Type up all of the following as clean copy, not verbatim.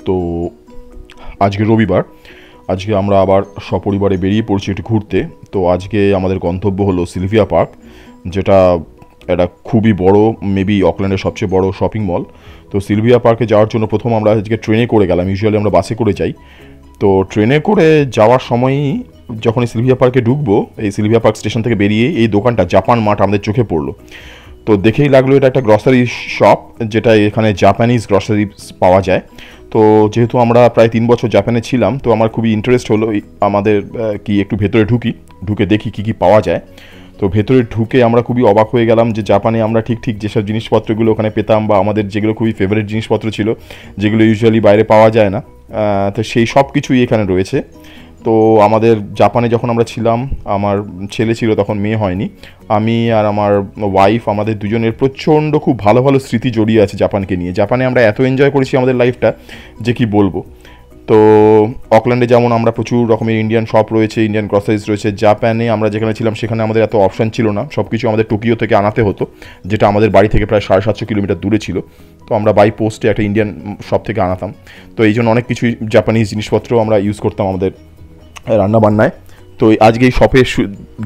তো আজকে রবিবার, আজকে আমরা আবার সপরিবারে বেরিয়ে পড়ছি একটু ঘুরতে। তো আজকে আমাদের গন্তব্য হলো সিলভিয়া পার্ক, যেটা একটা খুবই বড়, মেবি অকল্যান্ডের সবচেয়ে বড় শপিং মল। তো সিলভিয়া পার্কে যাওয়ার জন্য প্রথম আমরা আজকে ট্রেনে করে গেলাম। ইউজুয়ালি আমরা বাসে করে যাই। তো ট্রেনে করে যাওয়ার সময়ই যখন এই সিলভিয়া পার্কে ঢুকবো, এই সিলভিয়া পার্ক স্টেশন থেকে বেরিয়ে এই দোকানটা জাপান মার্ট আমাদের চোখে পড়লো। তো দেখেই লাগলো এটা একটা গ্রসারি শপ, যেটা এখানে জাপানিজ গ্রসারি পাওয়া যায়। তো যেহেতু আমরা প্রায় 3 বছর জাপানে ছিলাম, তো আমার খুবই ইন্টারেস্ট হলো আমাদের কি একটু ভেতরে ঢুকে দেখি কী কী পাওয়া যায়। তো ভেতরে ঢুকে আমরা খুবই অবাক হয়ে গেলাম যে জাপানে আমরা ঠিক যেসব জিনিসপত্রগুলো ওখানে পেতাম, বা আমাদের যেগুলো খুবই ফেভারিট জিনিসপত্র ছিল, যেগুলো ইউজুয়ালি বাইরে পাওয়া যায় না, তো সেই সব কিছুই এখানে রয়েছে। তো আমাদের জাপানে যখন আমরা ছিলাম, আমার ছেলে ছিল তখন, মেয়ে হয়নি, আমি আর আমার ওয়াইফ, আমাদের দুজনের প্রচণ্ড খুব ভালো ভালো স্মৃতি জড়িয়ে আছে জাপানকে নিয়ে। জাপানে আমরা এত এনজয় করেছি আমাদের লাইফটা যে কি বলবো। তো অকল্যান্ডে যেমন আমরা প্রচুর রকমের ইন্ডিয়ান শপ রয়েছে, ইন্ডিয়ান গ্রসারিজ রয়েছে। জাপানে আমরা যেখানে ছিলাম সেখানে আমাদের এত অপশান ছিল না, সব কিছু আমাদের টোকিও থেকে আনাতে হতো, যেটা আমাদের বাড়ি থেকে প্রায় 750 কিলোমিটার দূরে ছিল। তো আমরা বাই পোস্টে একটা ইন্ডিয়ান শপ থেকে আনাতাম। তো এই জন্য অনেক কিছুই জাপানিজ জিনিসপত্র আমরা ইউজ করতাম আমাদের রান্নাবান্নায়। তো আজকে এই শপে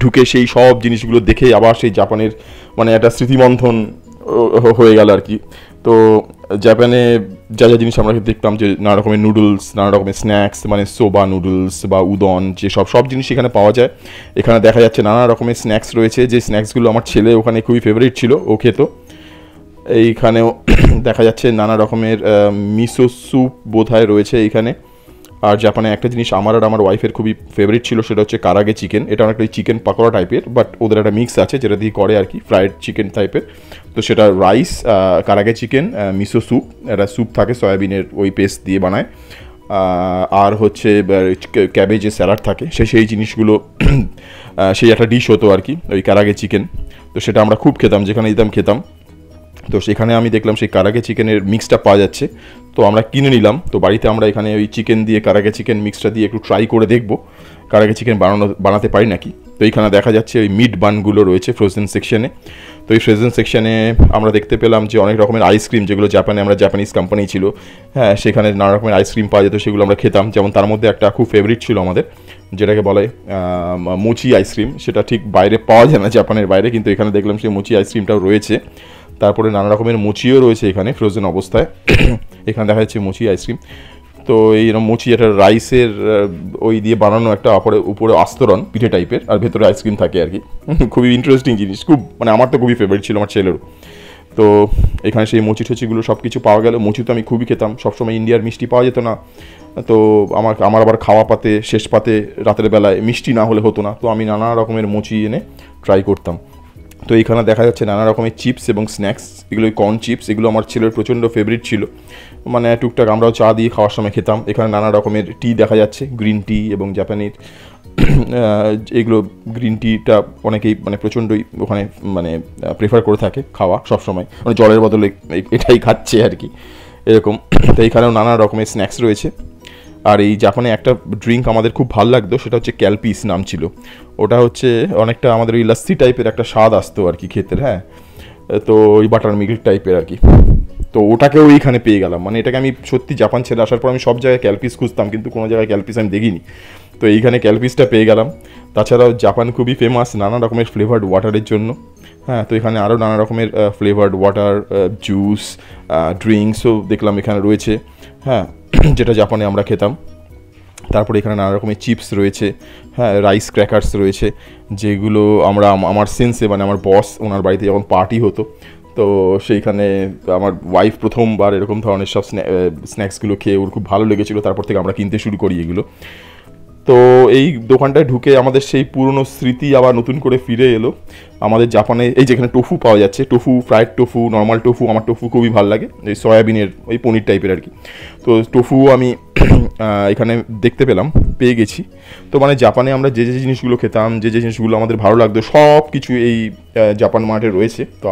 ঢুকে সেই সব জিনিসগুলো দেখে আবার সেই জাপানের মানে একটা স্মৃতিমন্থন হয়ে গেল আর কি। তো জাপানে যা যা জিনিস আমরা দেখতাম, যে নানা রকমের নুডলস, নানা রকমের স্ন্যাক্স, মানে সোবা নুডলস বা উদন, যে সব জিনিস এখানে পাওয়া যায়। এখানে দেখা যাচ্ছে নানা রকমের স্ন্যাক্স রয়েছে, যে স্ন্যাক্সগুলো আমার ছেলে ওখানে খুবই ফেভারিট ছিল, ও খেত। এইখানেও দেখা যাচ্ছে নানা রকমের মিসো স্যুপ বোধহয় রয়েছে এইখানে। আর জাপানে একটা জিনিস আমার আর আমার ওয়াইফের খুবই ফেভারিট ছিল, সেটা হচ্ছে কারাগে চিকেন। এটা অনেকটা চিকেন পাকোড়া টাইপের, বাট ওদের একটা মিক্স আছে যেটা দিয়ে করে আর কি, ফ্রাইড চিকেন টাইপের। তো সেটা রাইস, কারাগে চিকেন, মিসো স্যুপ, একটা স্যুপ থাকে সয়াবিনের ওই পেস্ট দিয়ে বানায়, আর হচ্ছে ক্যাবেজের স্যালাড থাকে, সেই জিনিসগুলো সেই একটা ডিশ হতো আর কি, ওই কারাগে চিকেন। তো সেটা আমরা খুব খেতাম, যেখানে যেতাম খেতাম। তো সেখানে আমি দেখলাম সেই কারাগে চিকেনের মিক্সটা পাওয়া যাচ্ছে, তো আমরা কিনে নিলাম। তো বাড়িতে আমরা এখানে ওই চিকেন দিয়ে, কারাগে চিকেন মিক্সটা দিয়ে একটু ট্রাই করে দেখবো কারাগে চিকেন বানাতে পারি নাকি। তো এইখানে দেখা যাচ্ছে ওই মিট বানগুলো রয়েছে ফ্রোজেন সেকশনে। তো এই ফ্রোজেন সেকশনে আমরা দেখতে পেলাম যে অনেক রকমের আইসক্রিম, যেগুলো জাপানে আমরা জাপানিজ কোম্পানি ছিল, হ্যাঁ, সেখানে নানা রকমের আইসক্রিম পাওয়া যেত, সেগুলো আমরা খেতাম। যেমন তার মধ্যে একটা খুব ফেভারিট ছিল আমাদের, যেটাকে বলে মুচি আইসক্রিম। সেটা ঠিক বাইরে পাওয়া যায় না জাপানের বাইরে, কিন্তু এখানে দেখলাম সেই মুচি আইসক্রিমটাও রয়েছে। তারপরে নানা রকমের মুচিও রয়েছে এখানে ফ্রোজেন অবস্থায়। এখানে দেখা যাচ্ছে মুচি আইসক্রিম। তো এইরকম মুচি, একটা রাইসের ওই দিয়ে বানানো একটা উপরে আস্তরণ পিঠে টাইপের, আর ভেতরে আইসক্রিম থাকে আর কি। খুবই ইন্টারেস্টিং জিনিস, খুব মানে আমার তো খুবই ফেভারিট ছিল, আমার ছেলেরও। তো এখানে সেই মুচি টুচিগুলো সব কিছু পাওয়া গেল। মুচি তো আমি খুবই খেতাম, সবসময় ইন্ডিয়ার মিষ্টি পাওয়া যেত না। তো আমার আবার খাওয়া পাতে, শেষ পাতে রাতের বেলায় মিষ্টি না হলে হতো না। তো আমি নানা রকমের মুচি এনে ট্রাই করতাম। তো এইখানে দেখা যাচ্ছে নানা রকমের চিপস এবং স্ন্যাক্স, এগুলো কর্ন চিপস, এগুলো আমার ছেলের প্রচণ্ড ফেভারিট ছিল, মানে টুকটাক আমরাও চা দিয়ে খাওয়ার সময় খেতাম। এখানে নানা রকমের টি দেখা যাচ্ছে, গ্রিন টি এবং জাপানিজ এগুলো। গ্রিন টিটা অনেকেই মানে প্রচণ্ডই ওখানে মানে প্রেফার করে থাকে খাওয়া সবসময়, মানে জলের বদলে এটাই খাচ্ছে আর কি, এরকম। তো এইখানেও নানা রকমের স্ন্যাক্স রয়েছে। আর এই জাপানে একটা ড্রিঙ্ক আমাদের খুব ভালো লাগতো, সেটা হচ্ছে ক্যালপিস নাম ছিল। ওটা হচ্ছে অনেকটা আমাদের ওই লাস্সি টাইপের একটা স্বাদ আসতো আর কি খেতে, হ্যাঁ। তো ওই বাটার মিল্ক টাইপের আর কি। তো ওটাকেও এইখানে পেয়ে গেলাম। মানে এটাকে আমি সত্যি, জাপান ছেড়ে আসার পর আমি সব জায়গায় ক্যালপিস খুঁজতাম, কিন্তু কোনো জায়গায় ক্যালপিস আমি দেখিনি। তো এইখানে ক্যালপিসটা পেয়ে গেলাম। তাছাড়াও জাপান খুবই ফেমাস নানা রকমের ফ্লেভার্ড ওয়াটারের জন্য, হ্যাঁ। তো এখানে আরও নানা রকমের ফ্লেভার্ড ওয়াটার, জুস, ড্রিঙ্কসও দেখলাম এখানে রয়েছে, হ্যাঁ, যেটা জাপানে আমরা খেতাম। তারপরে এখানে নানা রকমের চিপস রয়েছে, হ্যাঁ, রাইস ক্র্যাকার্স রয়েছে, যেগুলো আমার সেন্সে, মানে আমার বস ওনার বাড়িতে যখন পার্টি হতো, তো সেইখানে আমার ওয়াইফ প্রথমবার এরকম ধরনের সব স্ন্যাক্সগুলো খেয়ে ওর খুব ভালো লেগেছিলো। তারপর থেকে আমরা কিনতে শুরু করি এগুলো। তো এই দোকানটায় ঢুকে আমাদের সেই পুরনো স্মৃতি আবার নতুন করে ফিরে এলো। আমাদের জাপানে এই যেখানে টোফু পাওয়া যাচ্ছে, tofu, fried tofu, normal tofu, আমার টোফু খুবই ভালো লাগে, এই সয়াবিনের ওই পনির টাইপের আর কি। তো টোফু আমি এখানে দেখতে পেয়ে গেছি। তো মানে জাপানে আমরা যে জিনিসগুলো খেতাম, যে জিনিসগুলো আমাদের ভালো লাগতো, সব কিছু এই জাপান মার্টে রয়েছে। তো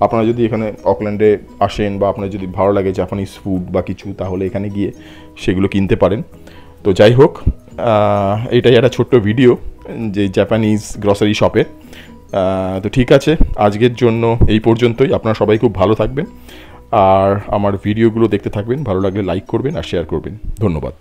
আপনারা যদি এখানে অকল্যান্ডে আসেন, বা আপনার যদি ভালো লাগে জাপানিজ ফুড বা কিছু, তাহলে এখানে গিয়ে সেগুলো কিনতে পারেন। তো যাই হোক, এটাই একটা ছোট্ট ভিডিও যে জাপানিজ গ্রসারি শপে। তো ঠিক আছে, আজকের জন্য এই পর্যন্তই। আপনারা সবাই খুব ভালো থাকবেন। আর আমার ভিডিওগুলো দেখতে থাকবেন, ভালো লাগলে লাইক করবেন আর শেয়ার করবেন। ধন্যবাদ।